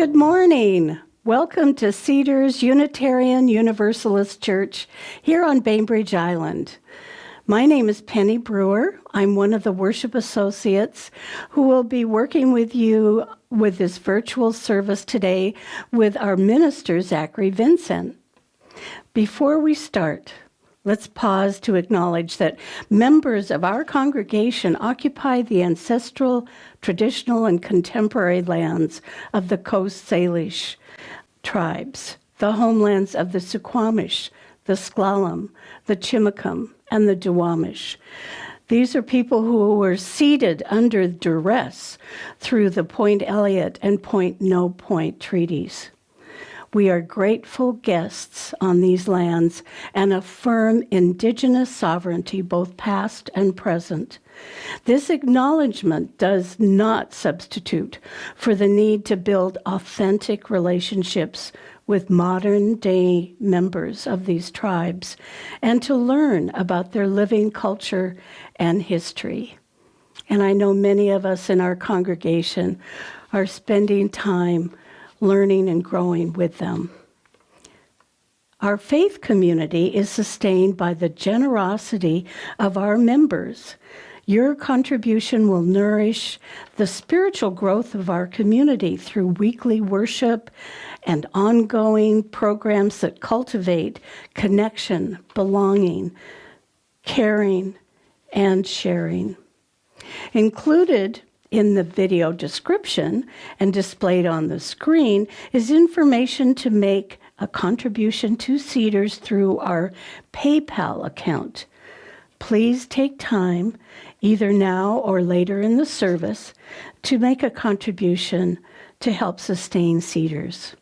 Good morning. Welcome to Cedars Unitarian Universalist Church here on Bainbridge Island. My name is Penny Brewer. I'm one of the worship associates who will be working with you with this virtual service today with our minister, Zachary Vincent. Before we start, let's pause to acknowledge that members of our congregation occupy the ancestral, traditional, and contemporary lands of the Coast Salish tribes, the homelands of the Suquamish, the Sklallam, the Chimicum, and the Duwamish. These are people who were ceded under duress through the Point Elliott and Point No Point treaties. We are grateful guests on these lands and affirm indigenous sovereignty, both past and present. This acknowledgement does not substitute for the need to build authentic relationships with modern-day members of these tribes and to learn about their living culture and history. And I know many of us in our congregation are spending time learning and growing with them. Our faith community is sustained by the generosity of our members. Your contribution will nourish the spiritual growth of our community through weekly worship and ongoing programs that cultivate connection, belonging, caring, and sharing. Included in the video description and displayed on the screen is information to make a contribution to Cedars through our PayPal account. Please take time, either now or later in the service, to make a contribution to help sustain Cedars.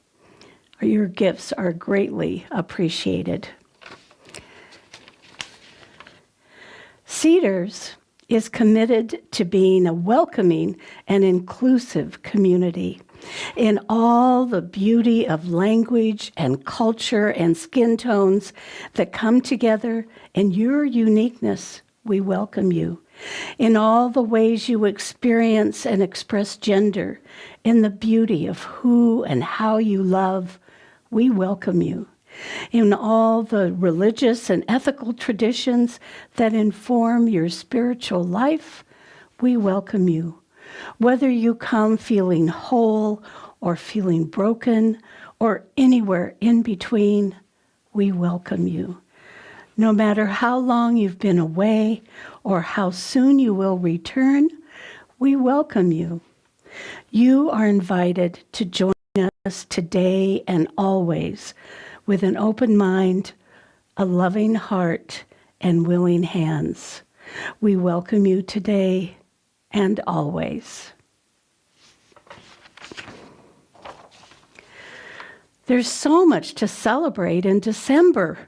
Your gifts are greatly appreciated. Cedars is committed to being a welcoming and inclusive community in all the beauty of language and culture and skin tones that come together. In your uniqueness, we welcome you. In all the ways you experience and express gender, in the beauty of who and how you love, we welcome you. In all the religious and ethical traditions that inform your spiritual life, we welcome you. Whether you come feeling whole or feeling broken or anywhere in between, we welcome you. No matter how long you've been away or how soon you will return, we welcome you. You are invited to join us today and always with an open mind, a loving heart, and willing hands. We welcome you today and always. There's so much to celebrate in December.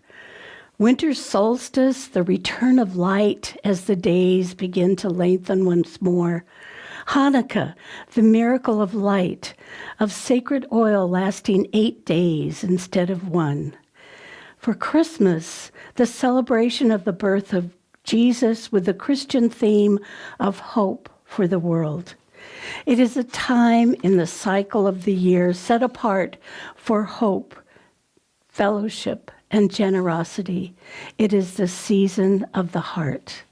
Winter solstice, the return of light as the days begin to lengthen once more. Hanukkah, the miracle of light, of sacred oil lasting 8 days instead of 1. For Christmas, the celebration of the birth of Jesus with the Christian theme of hope for the world. It is a time in the cycle of the year set apart for hope, fellowship, and generosity. It is the season of the heart.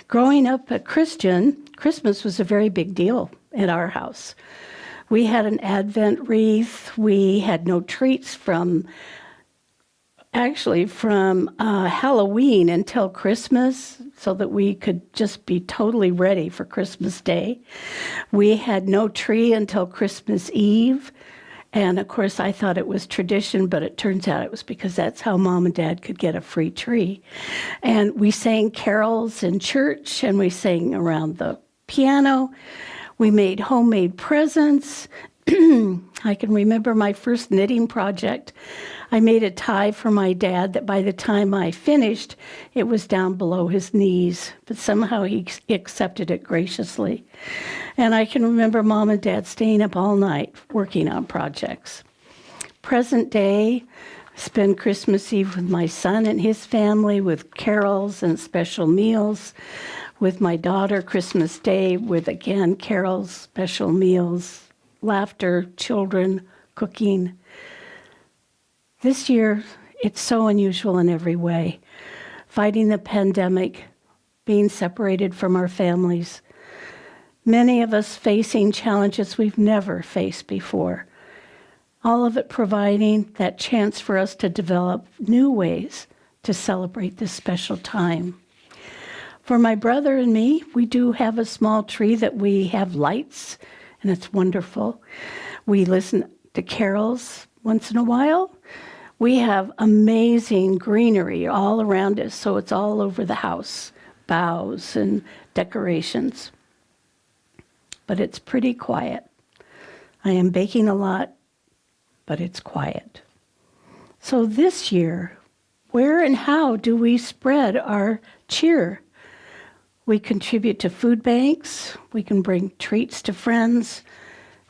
Growing up a Christian, Christmas was a very big deal at our house. We had an Advent wreath. We had no treats from Halloween until Christmas, so that we could just be totally ready for Christmas Day. We had no tree until Christmas Eve. And of course, I thought it was tradition, but it turns out it was because that's how Mom and Dad could get a free tree. And we sang carols in church, and we sang around the piano. We made homemade presents. I can remember my first knitting project. I made a tie for my dad that by the time I finished, it was down below his knees, but somehow he accepted it graciously. And I can remember Mom and Dad staying up all night working on projects. Present day, spend Christmas Eve with my son and his family with carols and special meals. With my daughter, Christmas Day with, again, carols, special meals, laughter, children, cooking. This year, it's so unusual in every way. Fighting the pandemic, being separated from our families. Many of us facing challenges we've never faced before. All of it providing that chance for us to develop new ways to celebrate this special time. For my brother and me, we do have a small tree that we have lights, and it's wonderful. We listen to carols once in a while. We have amazing greenery all around us, so it's all over the house, boughs and decorations. But it's pretty quiet. I am baking a lot, but it's quiet. So this year, where and how do we spread our cheer? We contribute to food banks. We can bring treats to friends.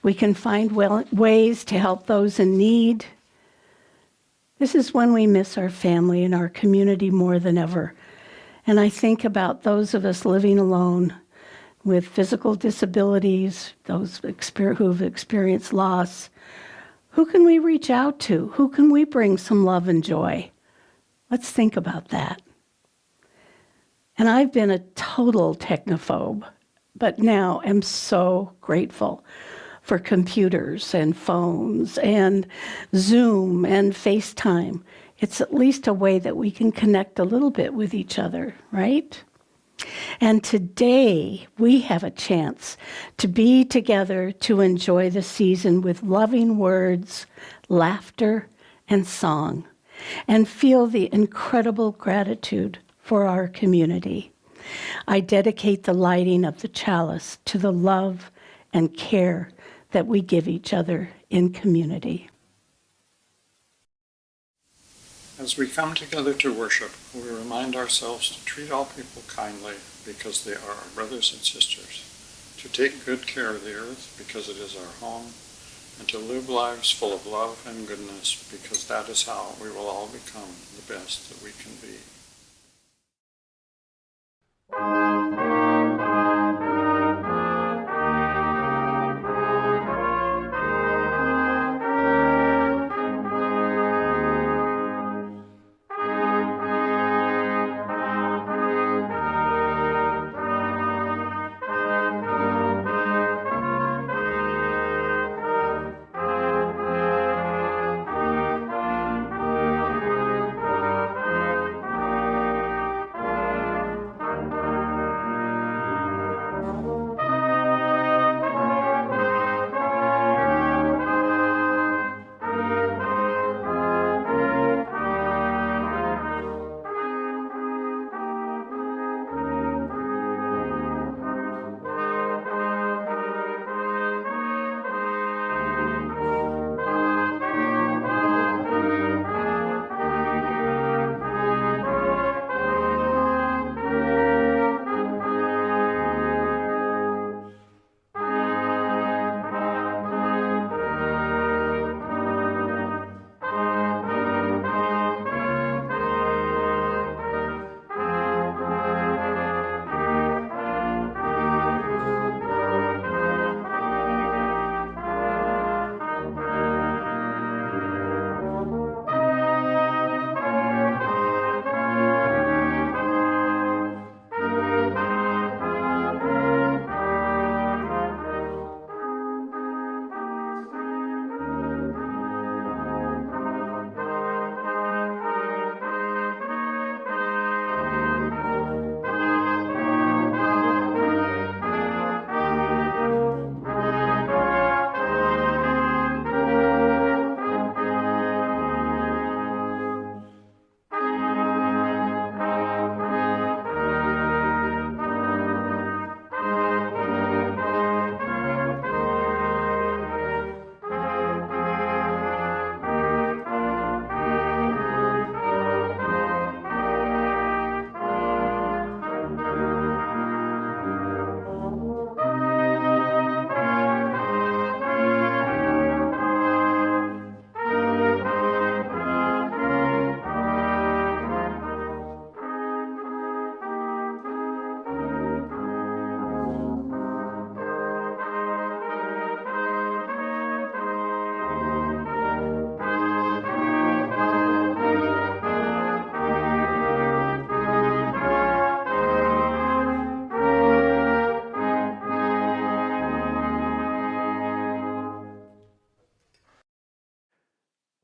We can find ways to help those in need. This is when we miss our family and our community more than ever. And I think about those of us living alone with physical disabilities, those who've experienced loss. Who can we reach out to? Who can we bring some love and joy? Let's think about that. And I've been a total technophobe, but now am so grateful for computers and phones and Zoom and FaceTime. It's at least a way that we can connect a little bit with each other, right? And today we have a chance to be together to enjoy the season with loving words, laughter, and song, and feel the incredible gratitude for our community. I dedicate the lighting of the chalice to the love and care that we give each other in community. As we come together to worship, we remind ourselves to treat all people kindly because they are our brothers and sisters, to take good care of the earth because it is our home, and to live lives full of love and goodness because that is how we will all become the best that we can be.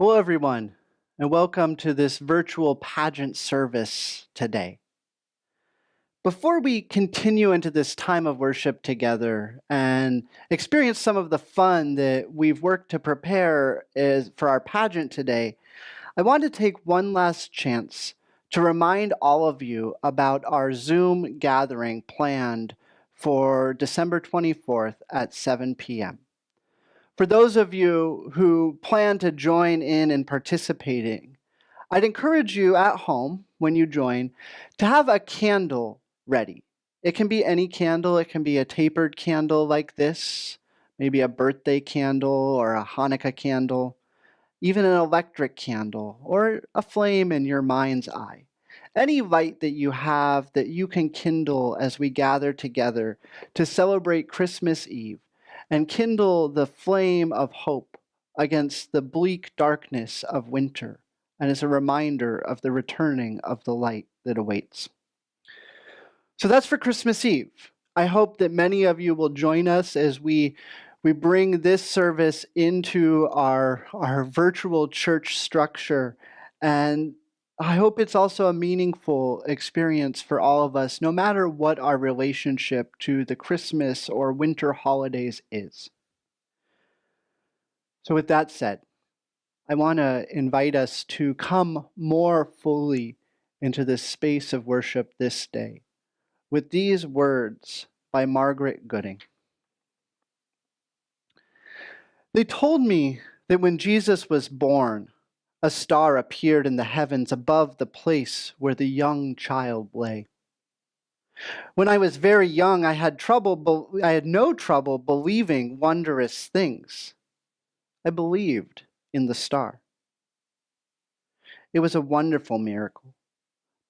Hello, everyone, and welcome to this virtual pageant service today. Before we continue into this time of worship together and experience some of the fun that we've worked to prepare for our pageant today, I want to take one last chance to remind all of you about our Zoom gathering planned for December 24th at 7 p.m. For those of you who plan to join in and participating, I'd encourage you at home when you join to have a candle ready. It can be any candle, it can be a tapered candle like this, maybe a birthday candle or a Hanukkah candle, even an electric candle or a flame in your mind's eye. Any light that you have that you can kindle as we gather together to celebrate Christmas Eve and kindle the flame of hope against the bleak darkness of winter and as a reminder of the returning of the light that awaits. So that's for Christmas Eve. I hope that many of you will join us as we bring this service into our virtual church structure. And I hope it's also a meaningful experience for all of us, no matter what our relationship to the Christmas or winter holidays is. So with that said, I want to invite us to come more fully into this space of worship this day with these words by Margaret Gooding. They told me that when Jesus was born, a star appeared in the heavens above the place where the young child lay. When I was very young, I had no trouble believing wondrous things. I believed in the star. It was a wonderful miracle,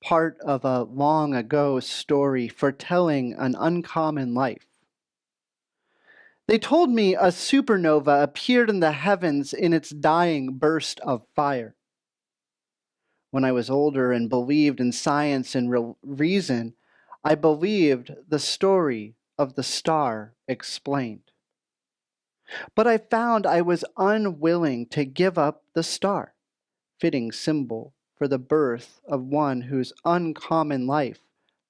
part of a long ago story foretelling an uncommon life. They told me a supernova appeared in the heavens in its dying burst of fire. When I was older and believed in science and reason, I believed the story of the star explained. But I found I was unwilling to give up the star, fitting symbol for the birth of one whose uncommon life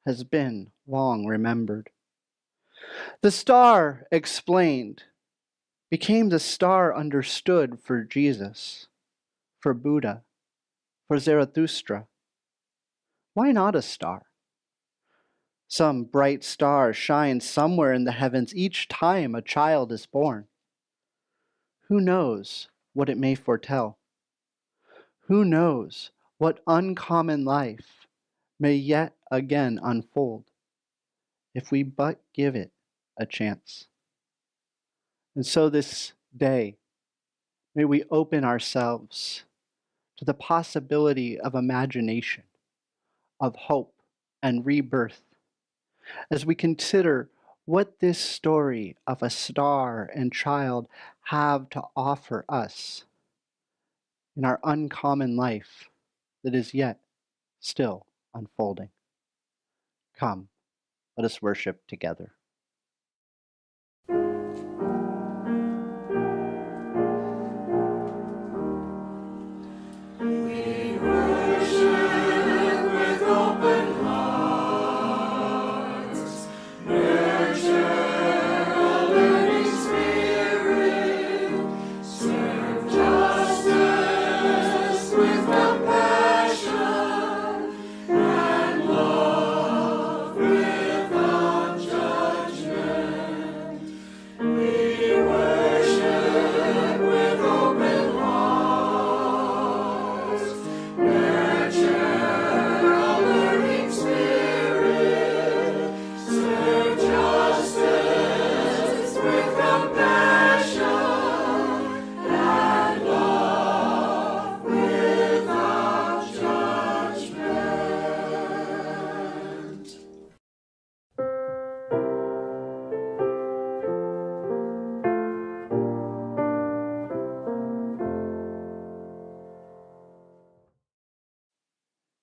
has been long remembered. The star explained became the star understood for Jesus, for Buddha, for Zarathustra. Why not a star? Some bright star shines somewhere in the heavens each time a child is born. Who knows what it may foretell? Who knows what uncommon life may yet again unfold if we but give it a chance? And so this day, may we open ourselves to the possibility of imagination, of hope and rebirth, as we consider what this story of a star and child have to offer us in our uncommon life that is yet still unfolding. Come, let us worship together.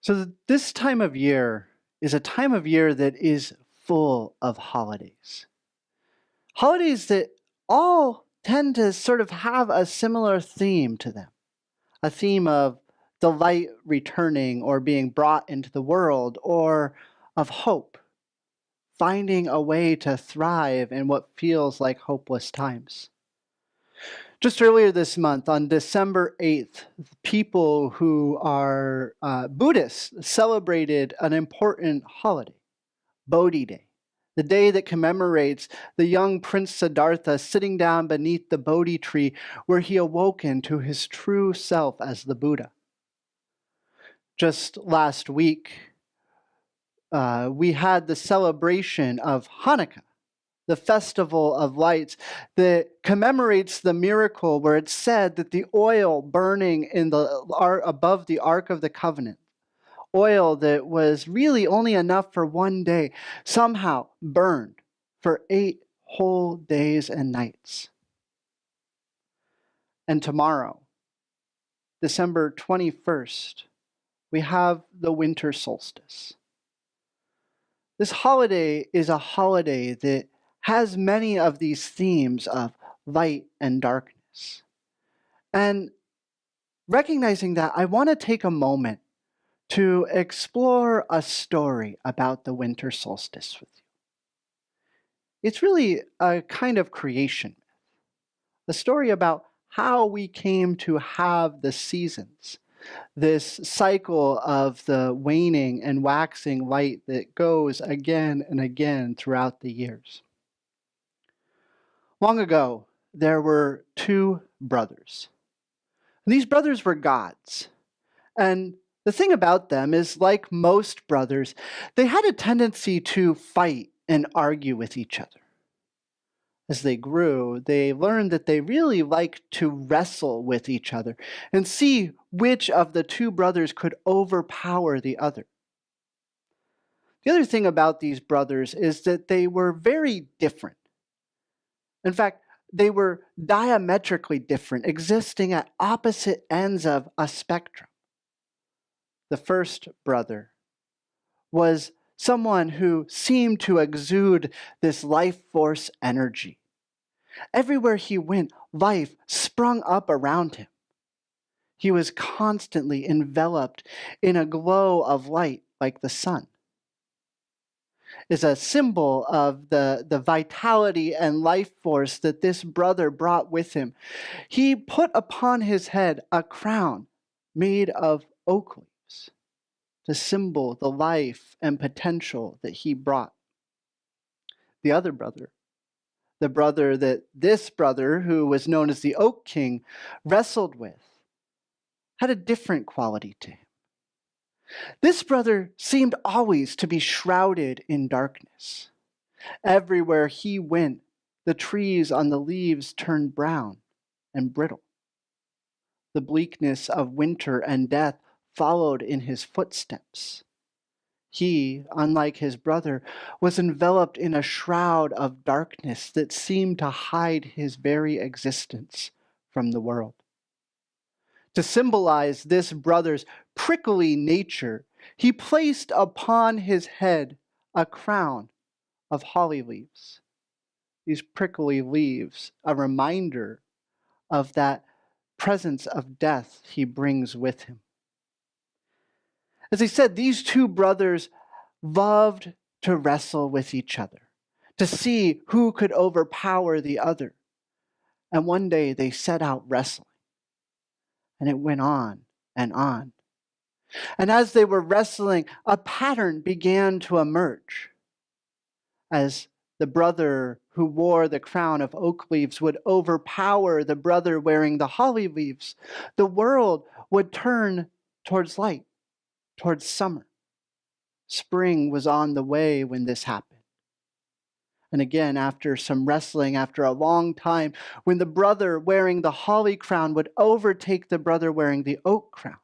So this time of year is a time of year that is full of holidays. Holidays that all tend to sort of have a similar theme to them. a theme of delight returning or being brought into the world, or of hope, finding a way to thrive in what feels like hopeless times. Just earlier this month, on December 8th, people who are Buddhists celebrated an important holiday, Bodhi Day, the day that commemorates the young Prince Siddhartha sitting down beneath the Bodhi tree where he awoken to his true self as the Buddha. Just last week, we had the celebration of Hanukkah, the festival of lights that commemorates the miracle where it's said that the oil burning above the Ark of the Covenant, oil that was really only enough for one day, somehow burned for 8 whole days and nights. And tomorrow, December 21st, we have the winter solstice. This holiday is a holiday that has many of these themes of light and darkness. And recognizing that, I want to take a moment to explore a story about the winter solstice with you. It's really a kind of creation myth, a story about how we came to have the seasons, this cycle of the waning and waxing light that goes again and again throughout the years. Long ago, there were 2 brothers. And these brothers were gods. And the thing about them is, like most brothers, they had a tendency to fight and argue with each other. As they grew, they learned that they really liked to wrestle with each other and see which of the 2 brothers could overpower the other. The other thing about these brothers is that they were very different. In fact, they were diametrically different, existing at opposite ends of a spectrum. The first brother was someone who seemed to exude this life force energy. Everywhere he went, life sprung up around him. He was constantly enveloped in a glow of light like the sun. Is a symbol of the vitality and life force that this brother brought with him. He put upon his head a crown made of oak leaves to symbol the life and potential that he brought. The other brother, the brother that this brother, who was known as the Oak King, wrestled with, had a different quality to him. This brother seemed always to be shrouded in darkness. Everywhere he went, the trees on the leaves turned brown and brittle. The bleakness of winter and death followed in his footsteps. He, unlike his brother, was enveloped in a shroud of darkness that seemed to hide his very existence from the world. To symbolize this brother's prickly nature, he placed upon his head a crown of holly leaves. These prickly leaves, a reminder of that presence of death he brings with him. As I said, these 2 brothers loved to wrestle with each other, to see who could overpower the other. And one day they set out wrestling. And it went on and on. And as they were wrestling, a pattern began to emerge. As the brother who wore the crown of oak leaves would overpower the brother wearing the holly leaves, the world would turn towards light, towards summer. Spring was on the way when this happened. And again, after some wrestling, after a long time, when the brother wearing the holly crown would overtake the brother wearing the oak crown,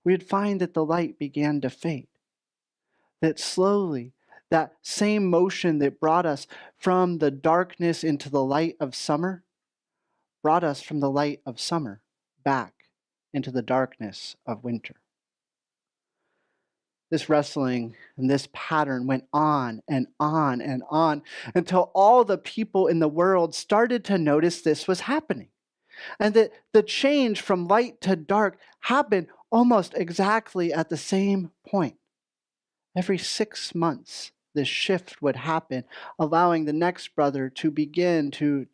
we'd find that the light began to fade. That slowly, that same motion that brought us from the darkness into the light of summer, brought us from the light of summer back into the darkness of winter. This wrestling and this pattern went on and on and on until all the people in the world started to notice this was happening. And that the change from light to dark happened almost exactly at the same point. Every 6 months, this shift would happen, allowing the next brother to begin to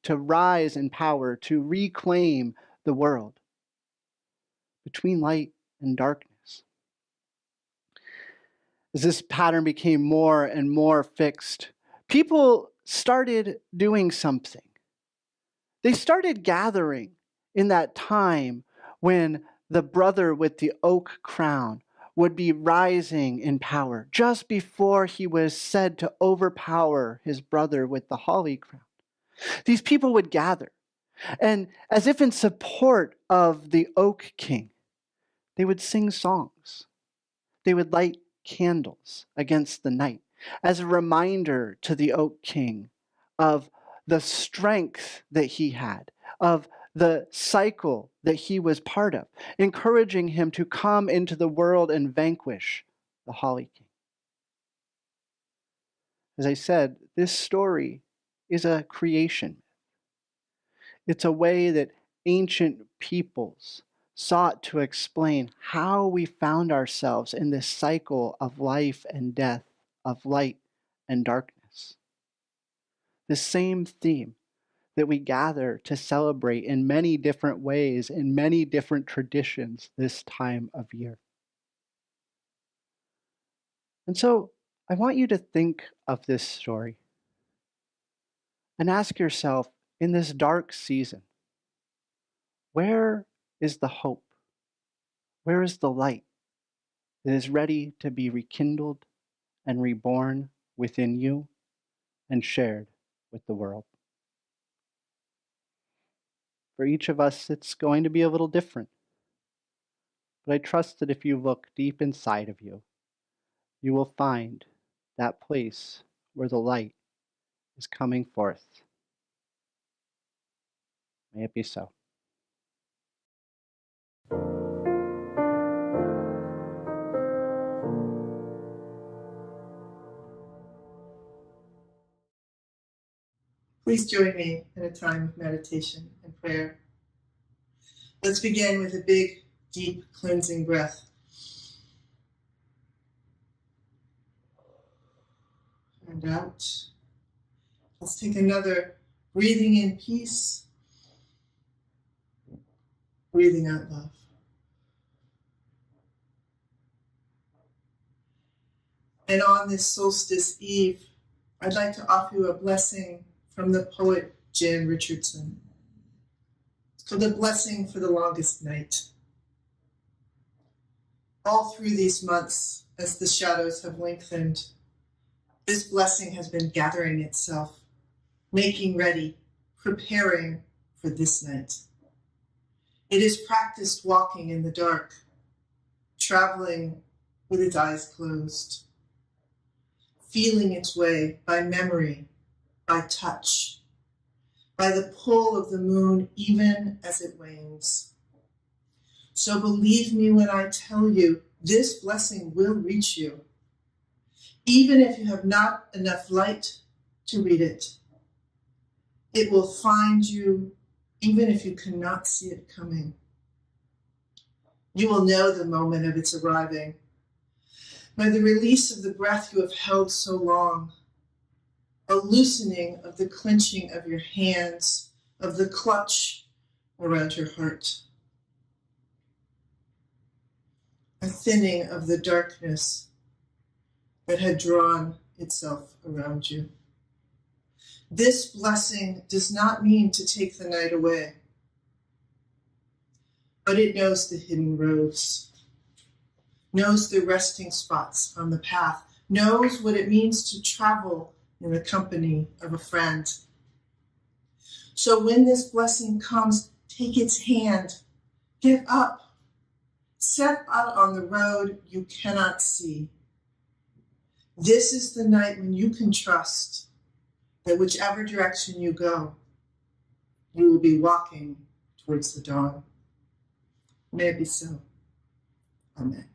rise in power, to reclaim the world between light and darkness. As this pattern became more and more fixed, people started doing something. They started gathering in that time when the brother with the oak crown would be rising in power, just before he was said to overpower his brother with the holly crown. These people would gather, and as if in support of the oak king, they would sing songs. They would light candles against the night as a reminder to the oak king of the strength that he had, of the cycle that he was part of, encouraging him to come into the world and vanquish the Holly King. As I said, this story is a creation. It's a way that ancient peoples sought to explain how we found ourselves in this cycle of life and death, of light and darkness. The same theme that we gather to celebrate in many different ways, in many different traditions this time of year. And so I want you to think of this story and ask yourself, in this dark season, where is the hope? Where is the light that is ready to be rekindled and reborn within you and shared with the world? For each of us, it's going to be a little different. But I trust that if you look deep inside of you, you will find that place where the light is coming forth. May it be so. Please join me in a time of meditation and prayer. Let's begin with a big, deep, cleansing breath. And out. Let's take another breathing in peace, breathing out love. And on this solstice eve, I'd like to offer you a blessing from the poet Jan Richardson. It's called The Blessing for the Longest Night. All through these months, as the shadows have lengthened, this blessing has been gathering itself, making ready, preparing for this night. It is practiced walking in the dark, traveling with its eyes closed, feeling its way by memory, by touch, by the pull of the moon even as it wanes. So believe me when I tell you, this blessing will reach you, even if you have not enough light to read it. It will find you even if you cannot see it coming. You will know the moment of its arriving by the release of the breath you have held so long, a loosening of the clenching of your hands, of the clutch around your heart, a thinning of the darkness that had drawn itself around you. This blessing does not mean to take the night away, but it knows the hidden roads, knows the resting spots on the path, knows what it means to travel in the company of a friend. So when this blessing comes, take its hand, get up, set out on the road you cannot see. This is the night when you can trust that whichever direction you go, you will be walking towards the dawn. May it be so. Amen.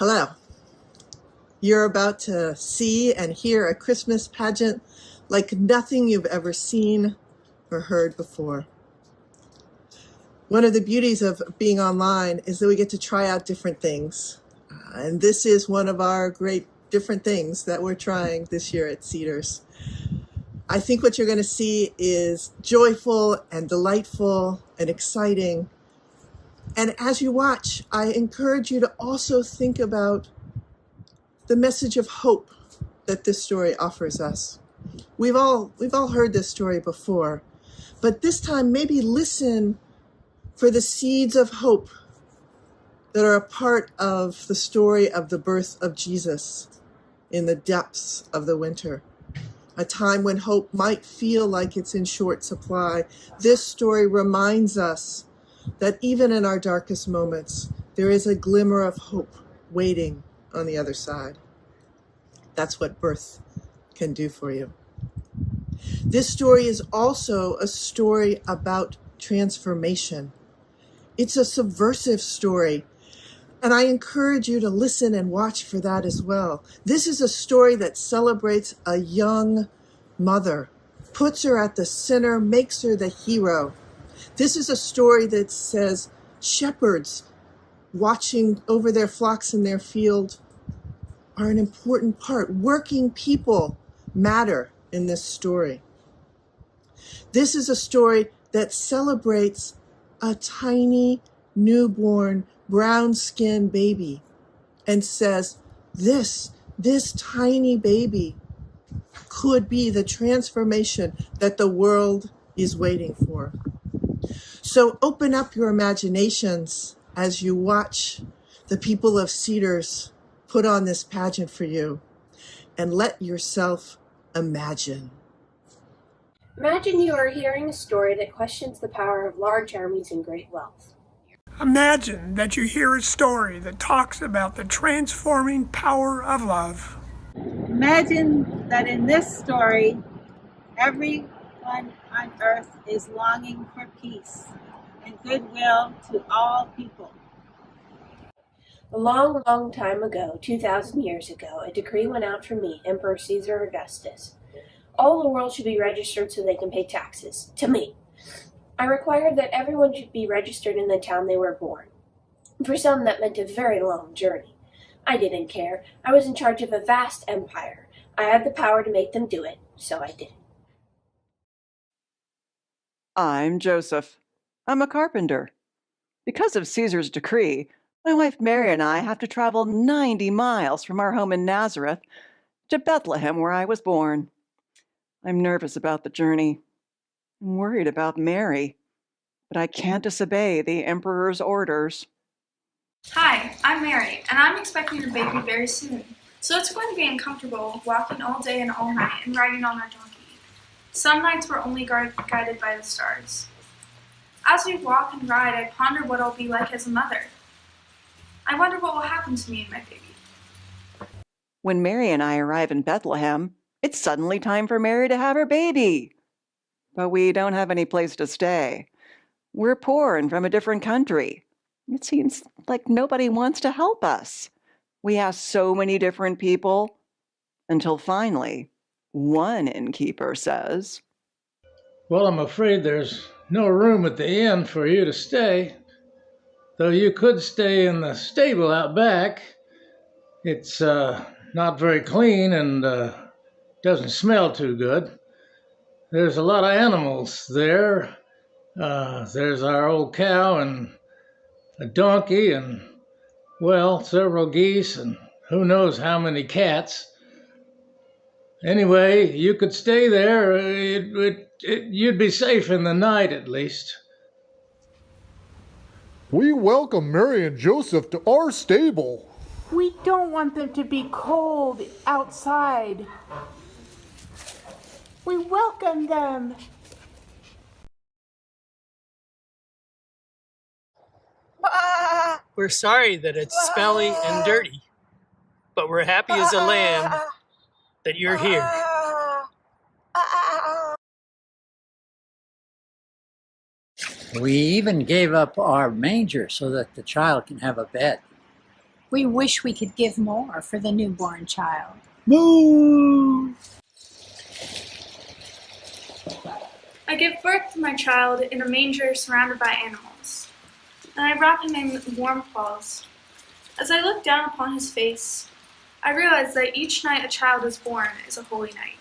Hello. You're about to see and hear a Christmas pageant like nothing you've ever seen or heard before. One of the beauties of being online is that we get to try out different things. And this is one of our great different things that we're trying this year at Cedars. I think what you're going to see is joyful and delightful and exciting. And as you watch, I encourage you to also think about the message of hope that this story offers us. We've all heard this story before, but this time maybe listen for the seeds of hope that are a part of the story of the birth of Jesus in the depths of the winter, a time when hope might feel like it's in short supply. This story reminds us that even in our darkest moments, there is a glimmer of hope waiting on the other side. That's what birth can do for you. This story is also a story about transformation. It's a subversive story, and I encourage you to listen and watch for that as well. This is a story that celebrates a young mother, puts her at the center, makes her the hero. This is a story that says shepherds watching over their flocks in their field are an important part. Working people matter in this story. This is a story that celebrates a tiny, newborn, brown-skinned baby and says, this tiny baby could be the transformation that the world is waiting for. So open up your imaginations as you watch the people of Cedars put on this pageant for you, and let yourself imagine. Imagine you are hearing a story that questions the power of large armies and great wealth. Imagine that you hear a story that talks about the transforming power of love. Imagine that in this story, everyone on earth is longing for peace and goodwill to all people. A long, long time ago, 2,000 years ago, a decree went out from me, Emperor Caesar Augustus. All the world should be registered so they can pay taxes. To me. I required that everyone should be registered in the town they were born. For some, that meant a very long journey. I didn't care. I was in charge of a vast empire. I had the power to make them do it, so I did. I'm Joseph. I'm a carpenter. Because of Caesar's decree, my wife Mary and I have to travel 90 miles from our home in Nazareth to Bethlehem, where I was born. I'm nervous about the journey. I'm worried about Mary, but I can't disobey the emperor's orders. Hi, I'm Mary, and I'm expecting a baby very soon. So it's going to be uncomfortable walking all day and all night and riding on our donkey. Some nights we're only guided by the stars. As we walk and ride, I ponder what I'll be like as a mother. I wonder what will happen to me and my baby. When Mary and I arrive in Bethlehem, it's suddenly time for Mary to have her baby. But we don't have any place to stay. We're poor and from a different country. It seems like nobody wants to help us. We ask so many different people, until finally, one innkeeper says, "Well, I'm afraid there's no room at the inn for you to stay, though you could stay in the stable out back. It's not very clean and doesn't smell too good. There's a lot of animals there. There's our old cow and a donkey and, well, several geese and who knows how many cats. Anyway, you could stay there. You'd be safe in the night at least." We welcome Mary and Joseph to our stable. We don't want them to be cold outside. We welcome them. We're sorry that it's smelly and dirty, but we're happy as a lamb that you're here. We even gave up our manger so that the child can have a bed. We wish we could give more for the newborn child. Moo! I give birth to my child in a manger surrounded by animals, and I wrap him in warm cloths. As I look down upon his face, I realize that each night a child is born is a holy night.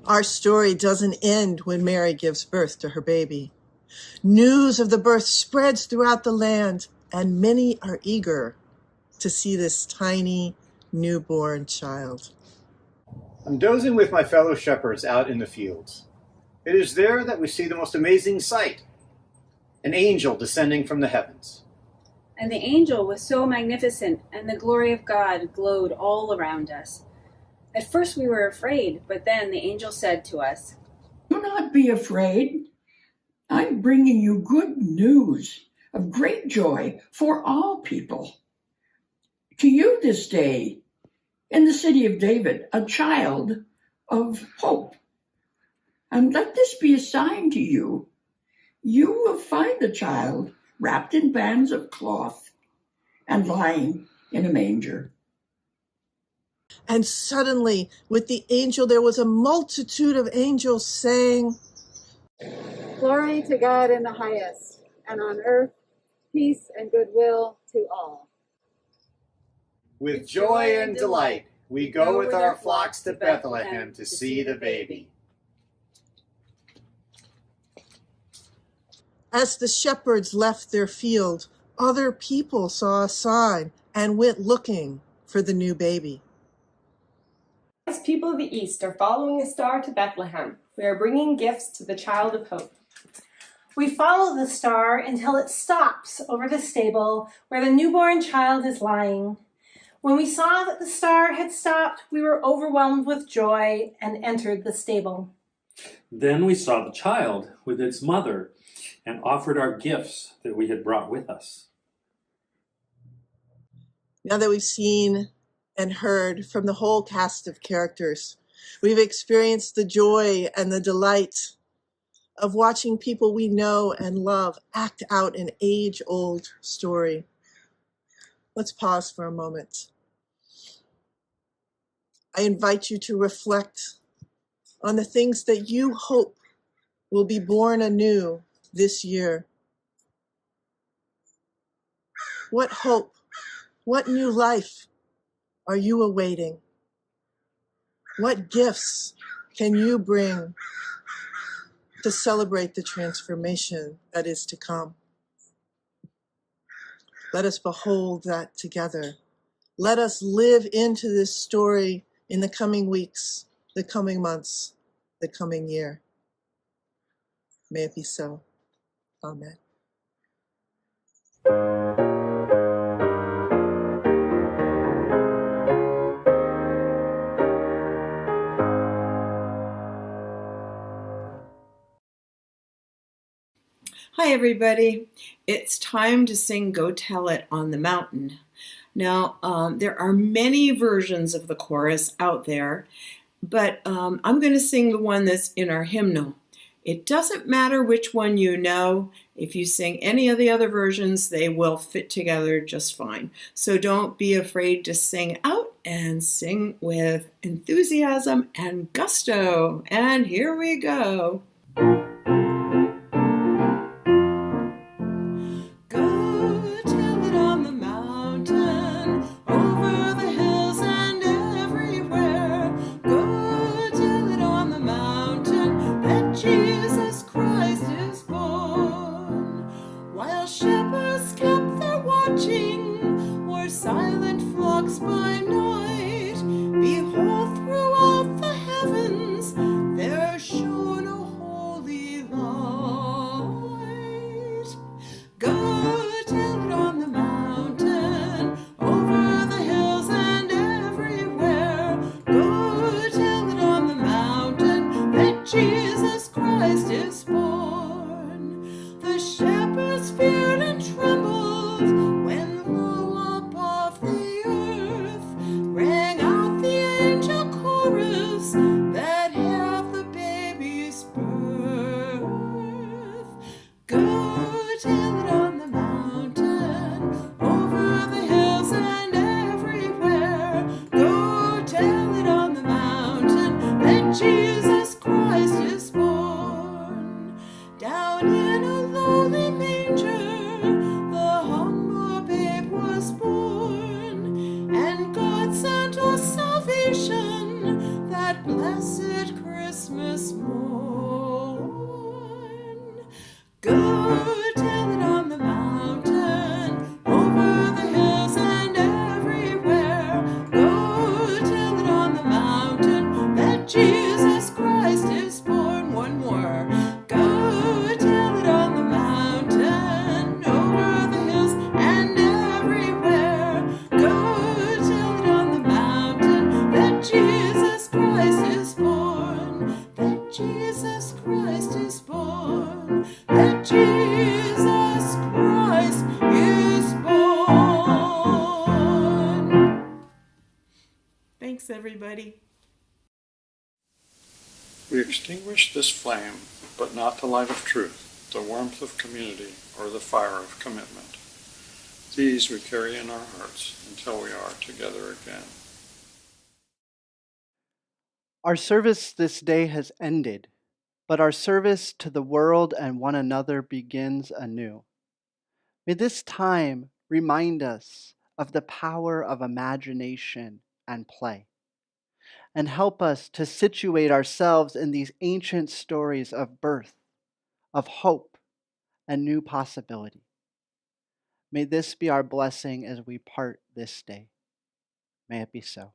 Our story doesn't end when Mary gives birth to her baby. News of the birth spreads throughout the land, and many are eager to see this tiny newborn child. I'm dozing with my fellow shepherds out in the fields. It is there that we see the most amazing sight, an angel descending from the heavens. And the angel was so magnificent, and the glory of God glowed all around us. At first we were afraid, but then the angel said to us, "Do not be afraid. I'm bringing you good news of great joy for all people. To you this day, in the city of David, a child of hope. And let this be a sign to you. You will find the child wrapped in bands of cloth and lying in a manger." And suddenly, with the angel, there was a multitude of angels saying, "Glory to God in the highest, and on earth, peace and goodwill to all." With joy and delight, we go with our flocks to Bethlehem to see the baby. As the shepherds left their field, other people saw a sign and went looking for the new baby. As people of the East are following a star to Bethlehem, we are bringing gifts to the child of hope. We follow the star until it stops over the stable where the newborn child is lying. When we saw that the star had stopped, we were overwhelmed with joy and entered the stable. Then we saw the child with its mother and offered our gifts that we had brought with us. Now that we've seen and heard from the whole cast of characters, We've experienced the joy and the delight of watching people we know and love act out an age-old story. Let's pause for a moment. I invite you to reflect on the things that you hope will be born anew this year. What hope, what new life are you awaiting? What gifts can you bring to celebrate the transformation that is to come? Let us behold that together. Let us live into this story in the coming weeks, the coming months, the coming year. May it be so. Amen. Hi, everybody. It's time to sing Go Tell It on the Mountain. Now, there are many versions of the chorus out there, but I'm going to sing the one that's in our hymnal. It doesn't matter which one you know. If you sing any of the other versions, they will fit together just fine. So don't be afraid to sing out and sing with enthusiasm and gusto. And here we go. Go tell it on the mountain, over the hills and everywhere. Go tell it on the mountain that Jesus Christ is born. While shepherds kept their watching, were silent flocks by night, behold, throughout the heavens there shone a holy light. Go tell it on the mountain, over the hills and everywhere. Go tell it on the mountain that Jesus Christ is born. The shepherds feared and trembled when low up off the earth rang out the angel chorus that hailed the baby's birth. Go tell it on the mountain, over the hills and everywhere. Go tell it on the mountain that Jesus Christ is born. Down in a lowly manger, the humble babe was born, and God sent us salvation that blessed Christmas morn. Go tell it on the mountain, over the hills and everywhere. Go tell it on the mountain that Jesus Christ is born. One more. Go tell it on the mountain, over the hills and everywhere. Go tell it on the mountain that Jesus Christ is born. That Jesus Christ is born. That Jesus Christ is born. Thanks, everybody. We extinguish this flame, but not the light of truth, the warmth of community, or the fire of commitment. These we carry in our hearts until we are together again. Our service this day has ended, but our service to the world and one another begins anew. May this time remind us of the power of imagination and play, and help us to situate ourselves in these ancient stories of birth, of hope, and new possibility. May this be our blessing as we part this day. May it be so.